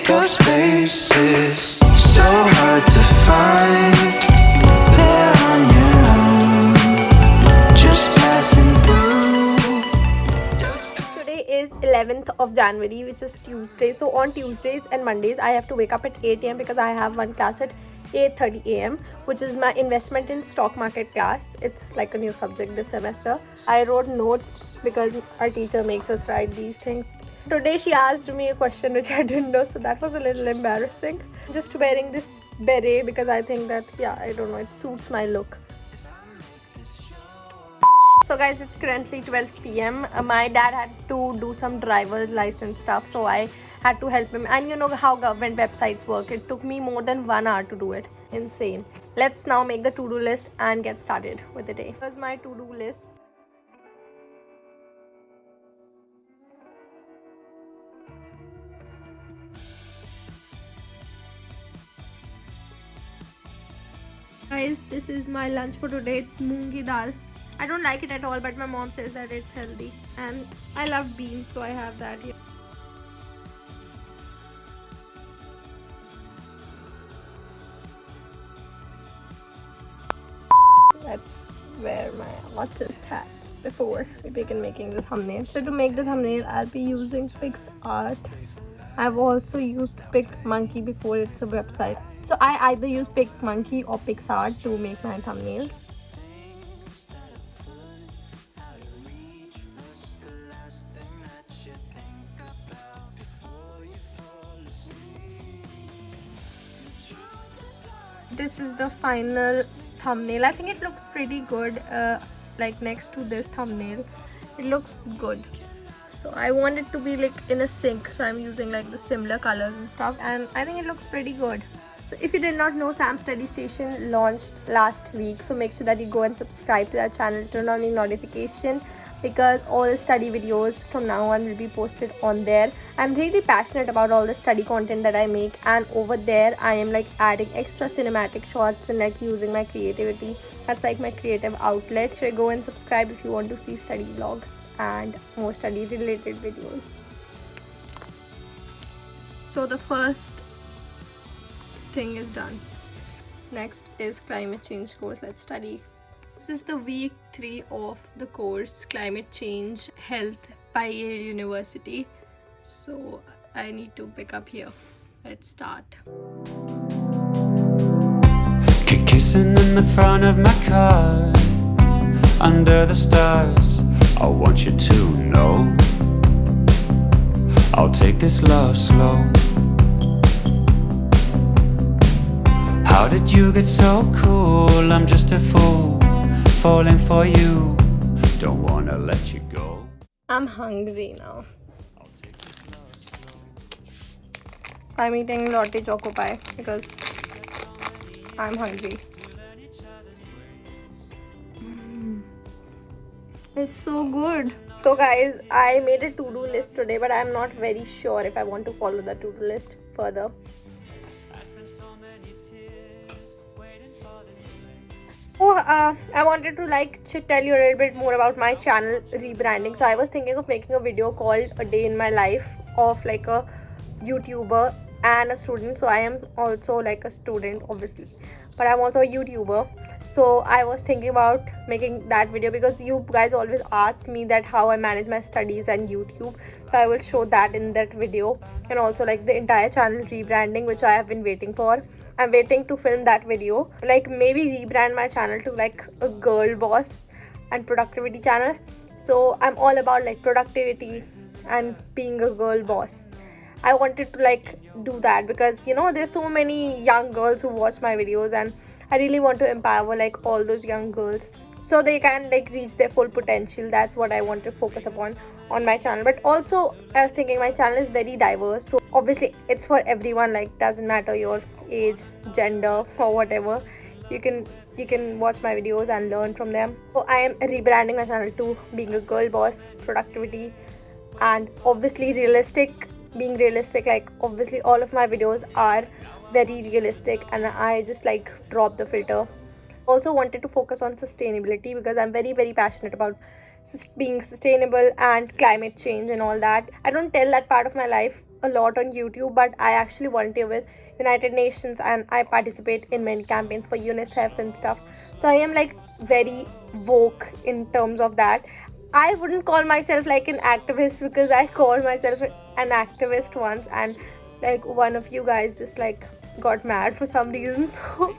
Your spaces so hard to find. There on your own, just passing through. Today is 11th of January, which is Tuesday. So on Tuesdays and Mondays I have to wake up at 8 a.m. because I have one class at 8:30 a.m. which is my investment in stock market class. It's like a new subject this semester. I wrote notes because our teacher makes us write these things. Today she asked me a question which I didn't know, so that was a little embarrassing. I'm just wearing this beret because I think that, I don't know, it suits my look. So guys, it's currently 12 p.m. My dad had to do some driver's license stuff, so I had to help him. And you know how government websites work. It took me more than 1 hour to do it. Insane. Let's now make the to-do list and get started with the day. Here's my to-do list. Guys, this is my lunch for today. It's moongi dal. I don't like it at all, but my mom says that it's healthy, and I love beans, so I have that here. Let's wear my artist hats before we begin making the thumbnail. So to make the thumbnail, I'll be using PixArt. I've also used PicMonkey before. It's a website. So I either use PicMonkey or PixArt to make my thumbnails. This is the final thumbnail. I think it looks pretty good. Like next to this thumbnail, it looks good. So I want it to be like in a sync, so I'm using like the similar colors and stuff, and I think it looks pretty good. So if you did not know, Sam Study Station launched last week, so make sure that you go and subscribe to that channel, turn on the notification, because all the study videos from now on will be posted on there. I'm really passionate about all the study content that I make, and over there I am like adding extra cinematic shots and like using my creativity. That's like my creative outlet. So go and subscribe if you want to see study vlogs and more study related videos. So the first thing is done. Next is climate change course. Let's study. This is the week 3 of the course Climate Change Health by Yale University. So I need to pick up here. Let's start. Kissing in the front of my car, under the stars. I want you to know I'll take this love slow. How did you get so cool? I'm just a fool, falling for you. Don't wanna let you go. I'm hungry now. So I'm eating Lotte Choco Pie because I'm hungry. It's so good. So guys, I made a to-do list today, but I'm not very sure if I want to follow the to-do list further. I wanted to tell you a little bit more about my channel rebranding. So I was thinking of making a video called A Day in My Life of like a YouTuber and a student. So I am also like a student obviously, but I'm also a YouTuber. So I was thinking about making that video because you guys always ask me that how I manage my studies and YouTube. So I will show that in that video, and also like the entire channel rebranding, which I have been waiting for. I'm waiting to film that video, like maybe rebrand my channel to like a girl boss and productivity channel. So I'm all about like productivity and being a girl boss. I wanted to like do that because you know there's so many young girls who watch my videos, and I really want to empower like all those young girls so they can like reach their full potential. That's what I want to focus upon on my channel. But also I was thinking my channel is very diverse, so obviously it's for everyone, like doesn't matter your age, gender or whatever. You can watch my videos and learn from them. So I am rebranding my channel to being a girl boss, productivity, and obviously realistic. Being realistic, like obviously all of my videos are very realistic and I just like drop the filter. Also wanted to focus on sustainability because I'm very passionate about being sustainable and climate change and all that. I don't tell that part of my life a lot on YouTube, but I actually volunteer with United Nations and I participate in many campaigns for UNICEF and stuff. So I am like very woke in terms of that. I wouldn't call myself like an activist because I called myself an activist once, and like one of you guys just like got mad for some reason. So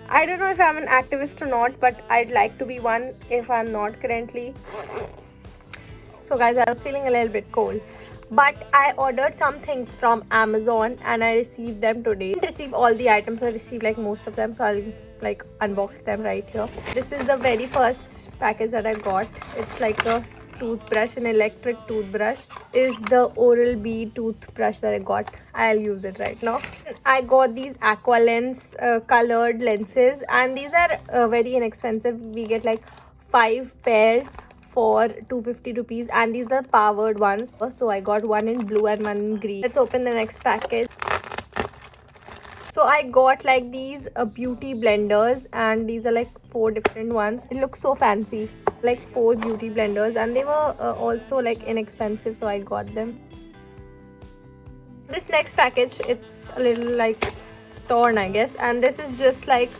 I don't know if I'm an activist or not, but I'd like to be one if I'm not currently. So guys, I was feeling a little bit cold, but I ordered some things from Amazon and I received them today. I didn't receive all the items, I received like most of them, so I'll like unbox them right here. This is the very first package that I got. It's like a toothbrush, an electric toothbrush. This is the Oral-B toothbrush that I got. I'll use it right now. I got these Aqualens colored lenses, and these are very inexpensive. We get like 5 pairs for 250 rupees, and these are powered ones. So I got one in blue and one in green. Let's open the next package. So I got like these beauty blenders, and these are like 4 different ones. It looks so fancy, like 4 beauty blenders, and they were also like inexpensive, so I got them. This next package, it's a little like torn, I guess, and this is just like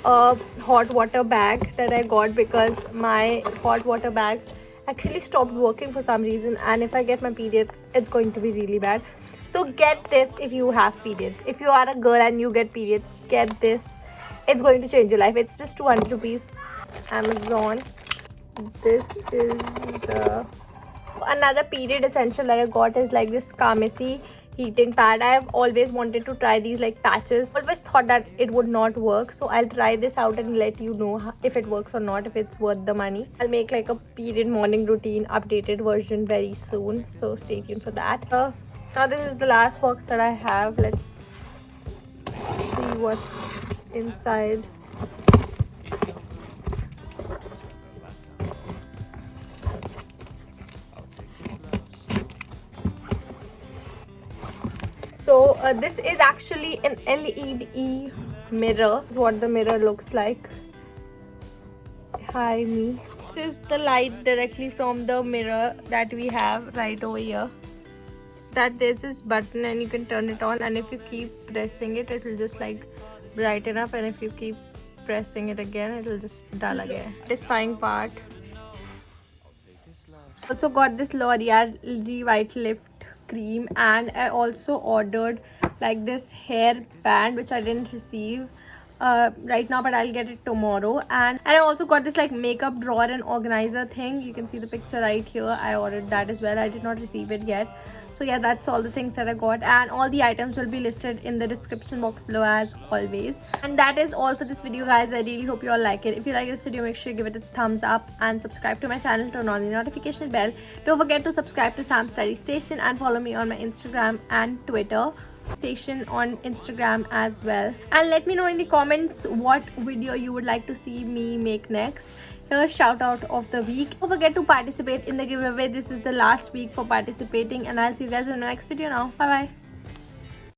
a hot water bag that I got because my hot water bag actually stopped working for some reason, and if I get my periods, it's going to be really bad. So get this if you have periods. If you are a girl and you get periods, get this. It's going to change your life. It's just 200 rupees. Amazon. This is the another period essential that I got is like this Kamesi heating pad. I have always wanted to try these like patches. Always thought that it would not work, so I'll try this out and let you know if it works or not, if it's worth the money. I'll make like a period morning routine updated version very soon, so stay tuned for that. Now this is the last box that I have. Let's see what's inside. So this is actually an LED mirror. This is what the mirror looks like. Hi me. This is the light directly from the mirror that we have right over here. That there's this button and you can turn it on, and if you keep pressing it, it will just like brighten up, and if you keep pressing it again, it will just dull again. Satisfying part. Also got this L'Oreal Revitalift cream, and I also ordered like this hair band which I didn't receive right now, but I'll get it tomorrow. And I also got this like makeup drawer and organizer thing. You can see the picture right here. I ordered that as well. I did not receive it yet. So yeah, that's all the things that I got, and all the items will be listed in the description box below as always. And that is all for this video, guys. I really hope you all like it. If you like this video, make sure you give it a thumbs up and subscribe to my channel, turn on the notification bell. Don't forget to subscribe to Sam Study Station and follow me on my Instagram and Twitter. Station on Instagram as well, and let me know in the comments what video you would like to see me make next. Here's shout out of the week. Don't forget to participate in the giveaway. This is the last week for participating, and I'll see you guys in the next video now. Bye bye.